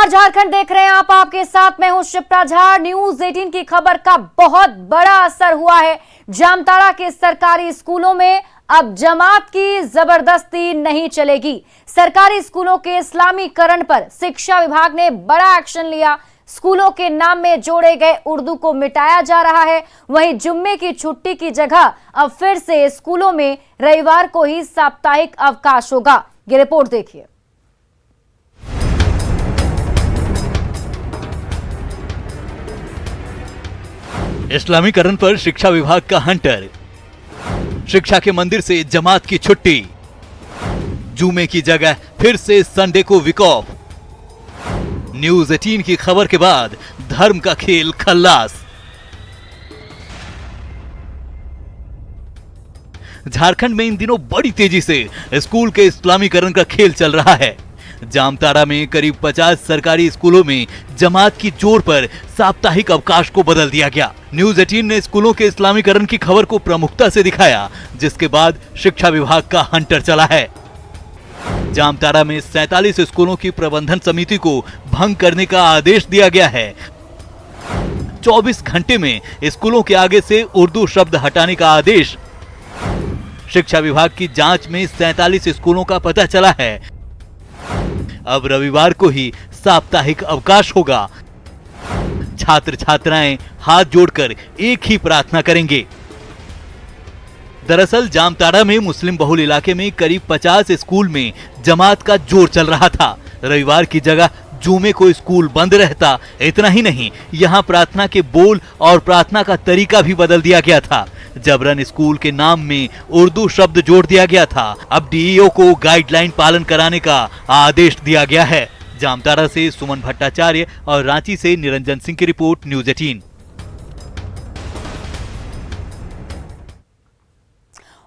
नमस्कार, झारखंड देख रहे हैं आप। आपके साथ मैं हूं शिप्रा झा। न्यूज 18 की खबर का बहुत बड़ा असर हुआ है। जामताड़ा के सरकारी स्कूलों में अब जमात की जबरदस्ती नहीं चलेगी। सरकारी स्कूलों के इस्लामीकरण पर शिक्षा विभाग ने बड़ा एक्शन लिया। स्कूलों के नाम में जोड़े गए उर्दू को मिटाया जा रहा है। वहीं जुम्मे की छुट्टी की जगह अब फिर से स्कूलों में रविवार को ही साप्ताहिक अवकाश होगा। ये रिपोर्ट देखिए। इस्लामीकरण पर शिक्षा विभाग का हंटर। शिक्षा के मंदिर से जमात की छुट्टी। जुमे की जगह फिर से संडे को वीक ऑफ। न्यूज 18 की खबर के बाद धर्म का खेल खल्लास। झारखंड में इन दिनों बड़ी तेजी से स्कूल के इस्लामीकरण का खेल चल रहा है। जामताड़ा में करीब 50 सरकारी स्कूलों में जमात की जोर पर साप्ताहिक अवकाश को बदल दिया गया। न्यूज 18 ने स्कूलों के इस्लामीकरण की खबर को प्रमुखता से दिखाया, जिसके बाद शिक्षा विभाग का हंटर चला है। जामताड़ा में 47 स्कूलों की प्रबंधन समिति को भंग करने का आदेश दिया गया है। 24 घंटे में स्कूलों के आगे से उर्दू शब्द हटाने का आदेश। शिक्षा विभाग की जांच में 47 स्कूलों का पता चला है। अब रविवार को ही साप्ताहिक अवकाश होगा। छात्र छात्राएं हाथ जोड़कर एक ही प्रार्थना करेंगे। दरअसल जामताड़ा में मुस्लिम बहुल इलाके में करीब 50 स्कूल में जमात का जोर चल रहा था। रविवार की जगह जुमे को स्कूल बंद रहता। इतना ही नहीं, यहाँ प्रार्थना के बोल और प्रार्थना का तरीका भी बदल दिया गया था। जबरन स्कूल के नाम में उर्दू शब्द जोड़ दिया गया था। अब डीईओ को गाइडलाइन पालन कराने का आदेश दिया गया है। जामताड़ा से सुमन भट्टाचार्य और रांची से निरंजन सिंह की रिपोर्ट, न्यूज 18।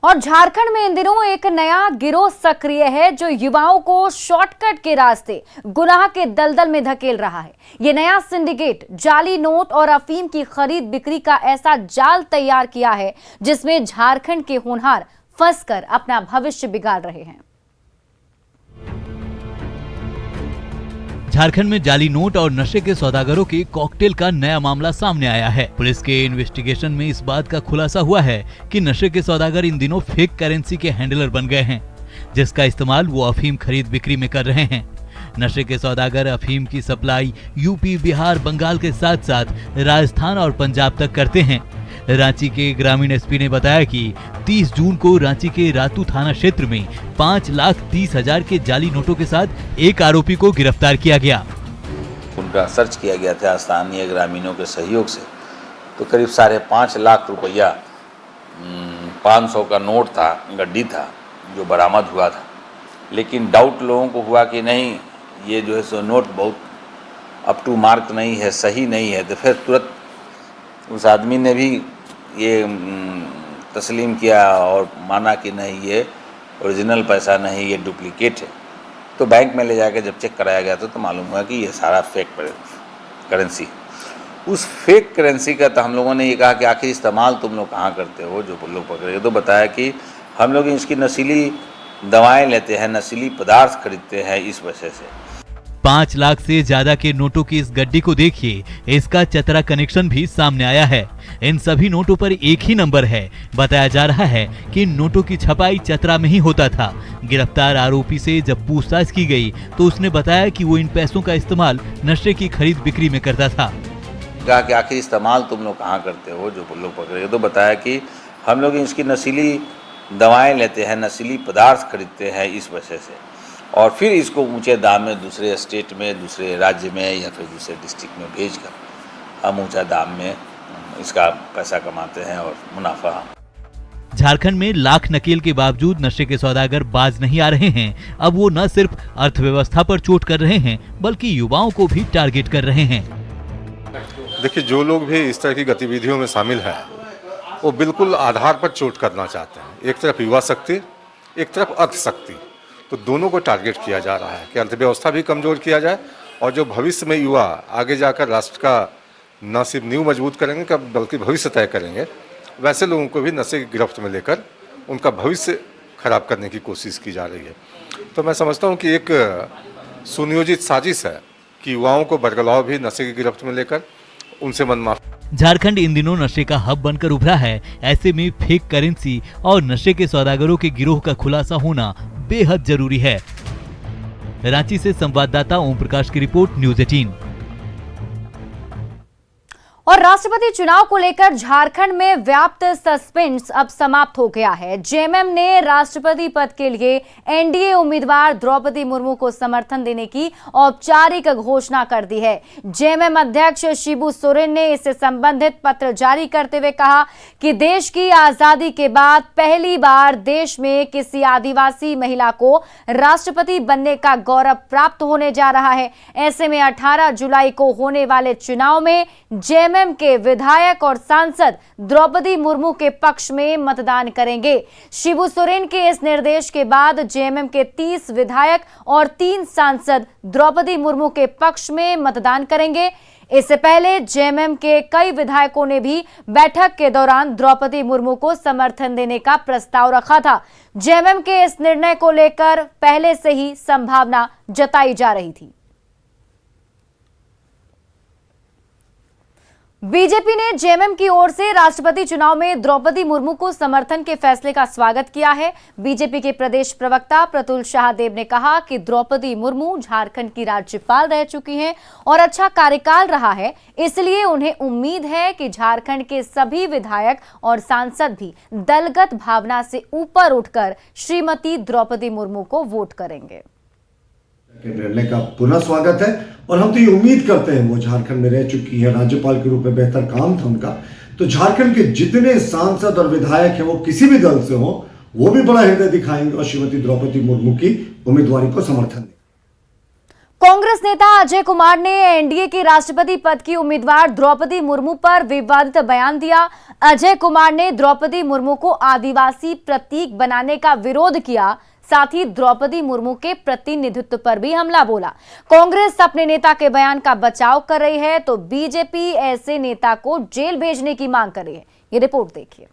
और झारखंड में इन दिनों एक नया गिरोह सक्रिय है, जो युवाओं को शॉर्टकट के रास्ते गुनाह के दलदल में धकेल रहा है। ये नया सिंडिकेट जाली नोट और अफीम की खरीद बिक्री का ऐसा जाल तैयार किया है, जिसमें झारखंड के होनहार फंसकर अपना भविष्य बिगाड़ रहे हैं। झारखंड में जाली नोट और नशे के सौदागरों के कॉकटेल का नया मामला सामने आया है। पुलिस के इन्वेस्टिगेशन में इस बात का खुलासा हुआ है कि नशे के सौदागर इन दिनों फेक करेंसी के हैंडलर बन गए हैं, जिसका इस्तेमाल वो अफीम खरीद बिक्री में कर रहे हैं। नशे के सौदागर अफीम की सप्लाई यूपी, बिहार, बंगाल के साथ साथ राजस्थान और पंजाब तक करते हैं। रांची के ग्रामीण एसपी ने बताया कि 30 जून को रांची के रातू थाना क्षेत्र में 5,30,000 के जाली नोटों के साथ एक आरोपी को गिरफ्तार किया गया। उनका सर्च किया गया था स्थानीय ग्रामीणों के सहयोग से, तो करीब 5.5 लाख रुपया 500 का नोट था, गड्डी था, जो बरामद हुआ था। लेकिन डाउट लोगों को हुआ कि नहीं, ये जो है सो नोट बहुत अप टू मार्क नहीं है, सही नहीं है। तो फिर तुरंत उस आदमी ने भी ये तस्लीम किया और माना कि नहीं, ये ओरिजिनल पैसा नहीं, ये डुप्लीकेट है। तो बैंक में ले जाकर जब चेक कराया गया तो मालूम हुआ कि ये सारा फेक करेंसी। उस फेक करेंसी का तो हम लोगों ने ये कहा कि आखिर इस्तेमाल तुम लोग कहाँ करते हो, जो लोग पकड़े। तो बताया कि हम लोग इसकी नशीली दवाएं लेते हैं, नशीली पदार्थ खरीदते हैं, इस वजह से। 5 लाख से ज्यादा के नोटों की इस गड्डी को देखिए। इसका चतरा कनेक्शन भी सामने आया है। इन सभी नोटों पर एक ही नंबर है। बताया जा रहा है कि इन नोटों की छपाई चतरा में ही होता था। गिरफ्तार आरोपी से जब पूछताछ की गई तो उसने बताया कि वो इन पैसों का इस्तेमाल नशे की खरीद बिक्री में करता था। कहा कि आखिर इस्तेमाल तुम लोग कहाँ करते हो, जो लोग पकड़े। तो बताया कि हम लोग इसकी नशीली दवाएं लेते हैं, नशीली पदार्थ खरीदते हैं, इस वजह से। और फिर इसको ऊंचे दाम में दूसरे स्टेट में, दूसरे राज्य में या फिर दूसरे डिस्ट्रिक्ट में भेजकर हम ऊंचा दाम में इसका पैसा कमाते हैं और मुनाफा। झारखंड में लाख नकेल के बावजूद नशे के सौदागर बाज नहीं आ रहे हैं। अब वो न सिर्फ अर्थव्यवस्था पर चोट कर रहे हैं, बल्कि युवाओं को भी टारगेट कर रहे हैं। देखिए, जो लोग भी इस तरह की गतिविधियों में शामिल हैं, वो बिल्कुल आधार पर चोट करना चाहते हैं। एक तरफ युवा शक्ति, एक तरफ अर्थ शक्ति, तो दोनों को टारगेट किया जा रहा है कि अर्थव्यवस्था भी कमज़ोर किया जाए और जो भविष्य में युवा आगे जाकर राष्ट्र का न सिर्फ नींव मजबूत करेंगे बल्कि भविष्य तय करेंगे, वैसे लोगों को भी नशे की गिरफ्त में लेकर उनका भविष्य खराब करने की कोशिश की जा रही है। तो मैं समझता हूँ कि एक सुनियोजित साजिश है कि युवाओं को बरगलाव भी नशे की गिरफ्त में लेकर उनसे मनमाफी। झारखंड इन दिनों नशे का हब बनकर उभरा है। ऐसे में फेक करेंसी और नशे के सौदागरों के गिरोह का खुलासा होना बेहद जरूरी है। रांची से संवाददाता ओम प्रकाश की रिपोर्ट, न्यूज़ 18। और राष्ट्रपति चुनाव को लेकर झारखंड में व्याप्त सस्पेंस अब समाप्त हो गया है। जेएमएम ने राष्ट्रपति पद के लिए एनडीए उम्मीदवार द्रौपदी मुर्मू को समर्थन देने की औपचारिक घोषणा कर दी है। जेएमएम अध्यक्ष शिबू सोरेन ने इससे संबंधित पत्र जारी करते हुए कहा कि देश की आजादी के बाद पहली बार देश में किसी आदिवासी महिला को राष्ट्रपति बनने का गौरव प्राप्त होने जा रहा है। ऐसे में 18 जुलाई को होने वाले चुनाव में जेएमएम के विधायक और सांसद द्रौपदी मुर्मू के पक्ष में मतदान करेंगे। शिबू सोरेन के इस निर्देश के बाद जेएमएम के 30 विधायक और 3 सांसद द्रौपदी मुर्मू के पक्ष में मतदान करेंगे। इससे पहले जेएमएम के कई विधायकों ने भी बैठक के दौरान द्रौपदी मुर्मू को समर्थन देने का प्रस्ताव रखा था। जेएमएम के इस निर्णय को लेकर पहले से ही संभावना जताई जा रही थी। बीजेपी ने जेएमएम की ओर से राष्ट्रपति चुनाव में द्रौपदी मुर्मू को समर्थन के फैसले का स्वागत किया है। बीजेपी के प्रदेश प्रवक्ता प्रतुल शाहदेव ने कहा कि द्रौपदी मुर्मू झारखंड की राज्यपाल रह चुकी हैं और अच्छा कार्यकाल रहा है, इसलिए उन्हें उम्मीद है कि झारखंड के सभी विधायक और सांसद भी दलगत भावना से ऊपर उठकर श्रीमती द्रौपदी मुर्मू को वोट करेंगे। के निर्णय का पुनः स्वागत है और हम तो ये उम्मीद करते हैं, वो झारखंड में रह चुकी है, राज्यपाल के रूप में बेहतर काम था उनका, तो झारखंड के जितने सांसद और विधायक हैं वो किसी भी दल से हो, वो भी बड़ा हृदय दिखाएंगे और श्रीमती द्रौपदी मुर्मू की उम्मीदवारी को समर्थन देंगे। कांग्रेस नेता अजय कुमार ने एनडीए की राष्ट्रपति पद की उम्मीदवार द्रौपदी मुर्मू पर विवादित बयान दिया। अजय कुमार ने द्रौपदी मुर्मू को आदिवासी प्रतीक बनाने का विरोध किया, साथ ही द्रौपदी मुर्मू के प्रतिनिधित्व पर भी हमला बोला। कांग्रेस अपने नेता के बयान का बचाव कर रही है तो बीजेपी ऐसे नेता को जेल भेजने की मांग कर रही है। ये रिपोर्ट देखिए।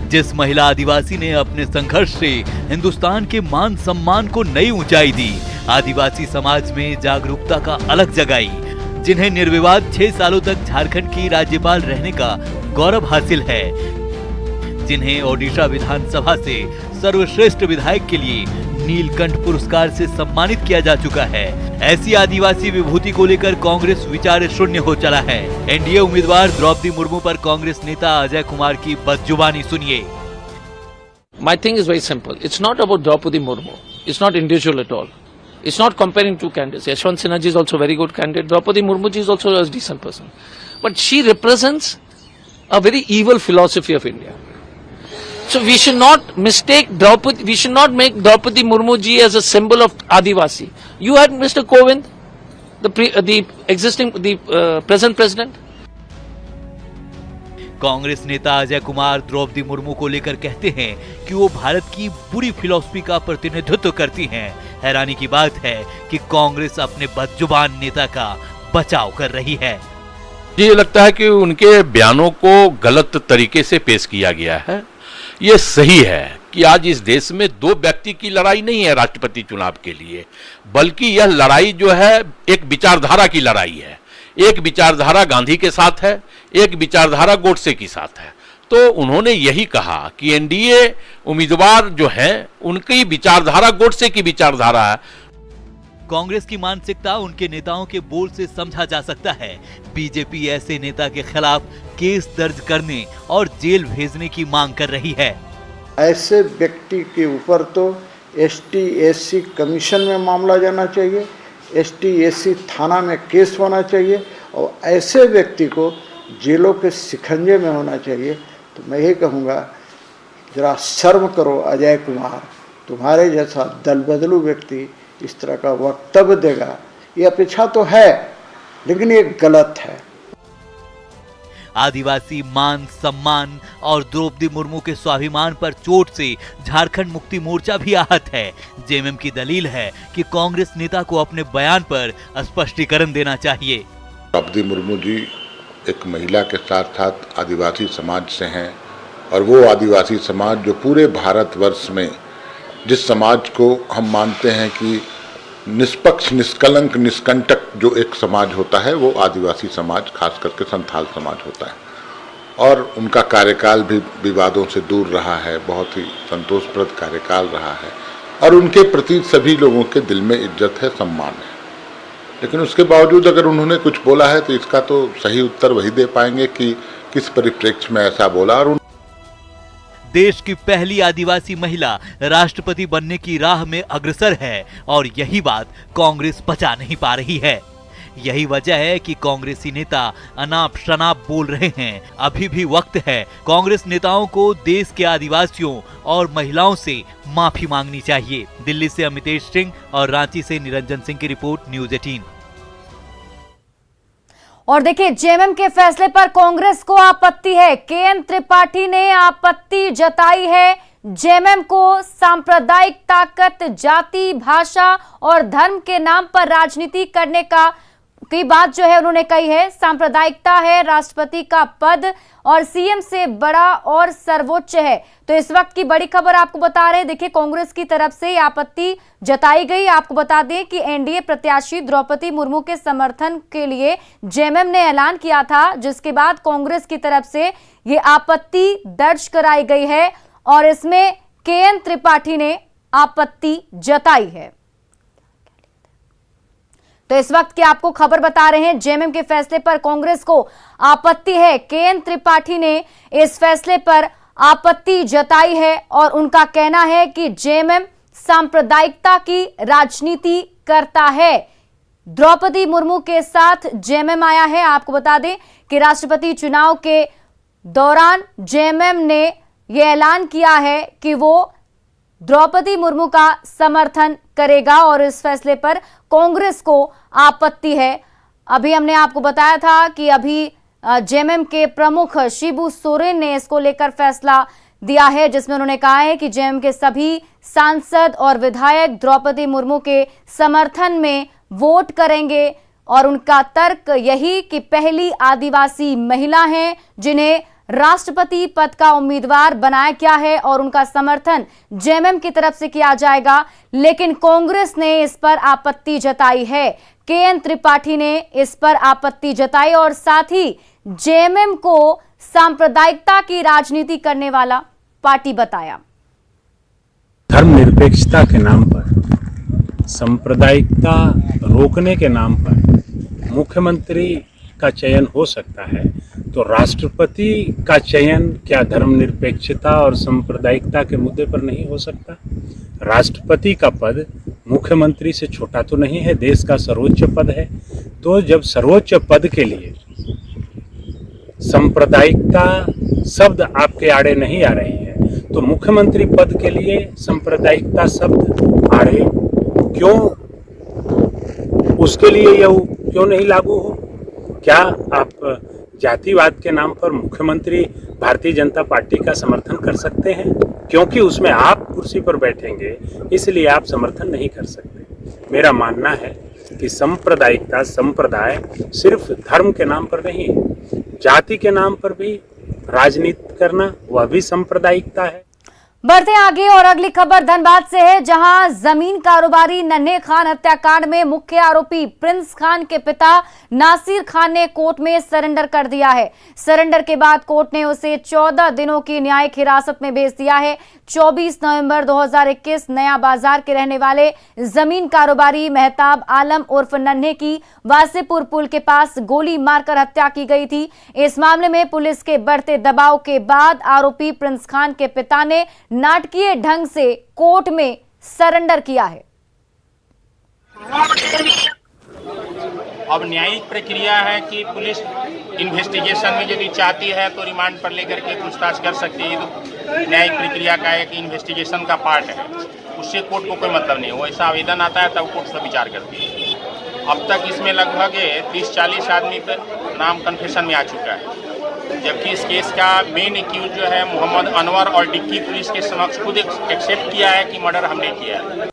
जिस महिला आदिवासी ने अपने संघर्ष से हिंदुस्तान के मान सम्मान को नई ऊंचाई दी, आदिवासी समाज में जागरूकता का अलग जगाई, जिन्हें निर्विवाद 6 सालों तक झारखंड की राज्यपाल रहने का गौरव हासिल है, जिन्हें ओडिशा विधानसभा से सर्वश्रेष्ठ विधायक के लिए नीलकंठ पुरस्कार से सम्मानित किया जा चुका है, ऐसी आदिवासी विभूति को लेकर कांग्रेस विचार शून्य हो चला है। एनडीए उम्मीदवार द्रौपदी मुर्मू पर कांग्रेस नेता अजय कुमार की बदजुबानी सुनिए। My thing is very simple. It's not about Draupadi Murmu. It's not individual at all. It's not comparing two candidates. Yashwant Sinha ji is also a very good candidate. Draupadi Murmu ji is also a decent person. But she represents a very evil philosophy of India. So we should not mistake Draupadi, we should not make Draupadi Murmu ji as a symbol of Adivasi. You had Mr. Kovind, the present president. Congress नेता अजय कुमार द्रौपदी मुर्मू को लेकर कहते हैं कि वो भारत की बुरी philosophy का प्रतिनिधित्व करती हैं। हैरानी की बात है कि कांग्रेस अपने बदजुबान नेता का बचाव कर रही है। ये लगता है कि उनके बयानों को गलत तरीके से पेश किया गया है। ये सही है कि आज इस देश में 2 व्यक्ति की लड़ाई नहीं है राष्ट्रपति चुनाव के लिए, बल्कि यह लड़ाई जो है एक विचारधारा की लड़ाई है। एक विचारधारा गांधी के साथ है, एक विचारधारा गोडसे के साथ है। तो उन्होंने यही कहा कि एनडीए उम्मीदवार जो हैं उनकी विचारधारा गोडसे की विचारधारा है। कांग्रेस की मानसिकता उनके नेताओं के बोल से समझा जा सकता है। बीजेपी ऐसे नेता के खिलाफ केस दर्ज करने और जेल भेजने की मांग कर रही है। ऐसे व्यक्ति के ऊपर तो ST/SC कमीशन में मामला जाना चाहिए, ST/SC थाना में केस होना चाहिए और ऐसे व्यक्ति को जेलों के शिकंजे में होना चाहिए। तो मैं यही कहूँगा, जरा शर्म करो अजय कुमार, तुम्हारे जैसा दल बदलू व्यक्ति इस तरह का वक्तव्य देगा, ये अपेक्षा तो है लेकिन ये गलत है। आदिवासी मान सम्मान और द्रौपदी मुर्मू के स्वाभिमान पर चोट से झारखंड मुक्ति मोर्चा भी आहत है। जेएमएम की दलील है कि कांग्रेस नेता को अपने बयान पर स्पष्टीकरण देना चाहिए। द्रौपदी मुर्मू जी एक महिला के साथ साथ आदिवासी समाज से हैं और वो आदिवासी समाज जो पूरे भारतवर्ष में जिस समाज को हम मानते हैं कि निष्पक्ष, निष्कलंक, निष्कंटक जो एक समाज होता है वो आदिवासी समाज, खास करके संथाल समाज होता है। और उनका कार्यकाल भी विवादों से दूर रहा है, बहुत ही संतोषप्रद कार्यकाल रहा है और उनके प्रति सभी लोगों के दिल में इज्जत है, सम्मान है। लेकिन उसके बावजूद अगर उन्होंने कुछ बोला है तो इसका तो सही उत्तर वही दे पाएंगे कि किस परिप्रेक्ष्य में ऐसा बोला। और देश की पहली आदिवासी महिला राष्ट्रपति बनने की राह में अग्रसर है और यही बात कांग्रेस पचा नहीं पा रही है। यही वजह है कि कांग्रेसी नेता अनाप शनाप बोल रहे हैं। अभी भी वक्त है कांग्रेस नेताओं को देश के आदिवासियों और महिलाओं से माफी मांगनी चाहिए। दिल्ली से अमितेश सिंह और रांची से निरंजन सिंह की रिपोर्ट, न्यूज़ 18। और देखिए, जेएमएम के फैसले पर कांग्रेस को आपत्ति है। केएन त्रिपाठी ने आपत्ति जताई है। जेएमएम को सांप्रदायिक ताकत, जाति, भाषा और धर्म के नाम पर राजनीति करने की बात जो है उन्होंने कही है। सांप्रदायिकता है राष्ट्रपति का पद और सीएम से बड़ा और सर्वोच्च है। तो इस वक्त की बड़ी खबर आपको बता रहे हैं। देखिए, कांग्रेस की तरफ से आपत्ति जताई गई। आपको बता दें कि एनडीए प्रत्याशी द्रौपदी मुर्मू के समर्थन के लिए जेएमएम ने ऐलान किया था, जिसके बाद कांग्रेस की तरफ से ये आपत्ति दर्ज कराई गई है और इसमें केएन त्रिपाठी ने आपत्ति जताई है। तो इस वक्त की आपको खबर बता रहे हैं, जेएमएम के फैसले पर कांग्रेस को आपत्ति है। केएन त्रिपाठी ने इस फैसले पर आपत्ति जताई है और उनका कहना है कि जेएमएम सांप्रदायिकता की राजनीति करता है। द्रौपदी मुर्मू के साथ जेएमएम आया है। आपको बता दें कि राष्ट्रपति चुनाव के दौरान जेएमएम ने यह ऐलान किया है कि वो द्रौपदी मुर्मू का समर्थन करेगा और इस फैसले पर कांग्रेस को आपत्ति है। अभी हमने आपको बताया था कि अभी जेएमएम के प्रमुख शिबू सोरेन ने इसको लेकर फैसला दिया है, जिसमें उन्होंने कहा है कि जेएमएम के सभी सांसद और विधायक द्रौपदी मुर्मू के समर्थन में वोट करेंगे और उनका तर्क यही कि पहली आदिवासी महिला हैं जिन्हें राष्ट्रपति पद का उम्मीदवार बनाया गया है और उनका समर्थन जेएमएम की तरफ से किया जाएगा। लेकिन कांग्रेस ने इस पर आपत्ति जताई है। केएन त्रिपाठी ने इस पर आपत्ति जताई और साथ ही जेएमएम को सांप्रदायिकता की राजनीति करने वाला पार्टी बताया। धर्मनिरपेक्षता के नाम पर, सांप्रदायिकता रोकने के नाम पर मुख्यमंत्री का चयन हो सकता है, तो राष्ट्रपति का चयन क्या धर्मनिरपेक्षता और सांप्रदायिकता के मुद्दे पर नहीं हो सकता? राष्ट्रपति का पद मुख्यमंत्री से छोटा तो नहीं है, देश का सर्वोच्च पद है। तो जब सर्वोच्च पद के लिए सांप्रदायिकता शब्द आपके आड़े नहीं आ रही है, तो मुख्यमंत्री पद के लिए सांप्रदायिकता शब्द आड़े क्यों, उसके लिए यह क्यों नहीं लागू हो? क्या आप जातिवाद के नाम पर मुख्यमंत्री भारतीय जनता पार्टी का समर्थन कर सकते हैं? क्योंकि उसमें आप कुर्सी पर बैठेंगे, इसलिए आप समर्थन नहीं कर सकते। मेरा मानना है कि सांप्रदायिकता, संप्रदाय सिर्फ धर्म के नाम पर नहीं, जाति के नाम पर भी राजनीति करना वह भी सांप्रदायिकता है। बढ़ते आगे और अगली खबर धनबाद से है, जहां जमीन कारोबारी नन्हे खान हत्याकांड में मुख्य आरोपी प्रिंस खान के पिता नासिर खान ने कोर्ट में सरेंडर कर दिया है। सरेंडर के बाद कोर्ट ने उसे 14 दिनों की न्यायिक हिरासत में भेज दिया है। 24 नवंबर 2021 नया बाजार के रहने वाले जमीन कारोबारी मेहताब आलम उर्फ नन्हे की वासेपुर पुल के पास गोली मारकर हत्या की गई थी। इस मामले में पुलिस के बढ़ते दबाव के बाद आरोपी प्रिंस खान के पिता ने नाटकीय ढंग से कोर्ट में सरेंडर किया है। अब न्यायिक प्रक्रिया है कि पुलिस इन्वेस्टिगेशन में यदि चाहती है तो रिमांड पर लेकर के पूछताछ कर सकती है। तो न्यायिक प्रक्रिया का एक इन्वेस्टिगेशन का पार्ट है, उससे कोर्ट को कोई मतलब नहीं है। वो ऐसा आवेदन आता है तब कोर्ट से विचार करती है। अब तक इसमें लगभग 30-40 आदमी पर नाम कन्फेशन में आ चुका है, जबकि इस केस का मेन एक्यूज जो है मोहम्मद अनवर और डिक्की पुलिस के समक्ष खुद एक्सेप्ट किया है कि मर्डर हमने किया है।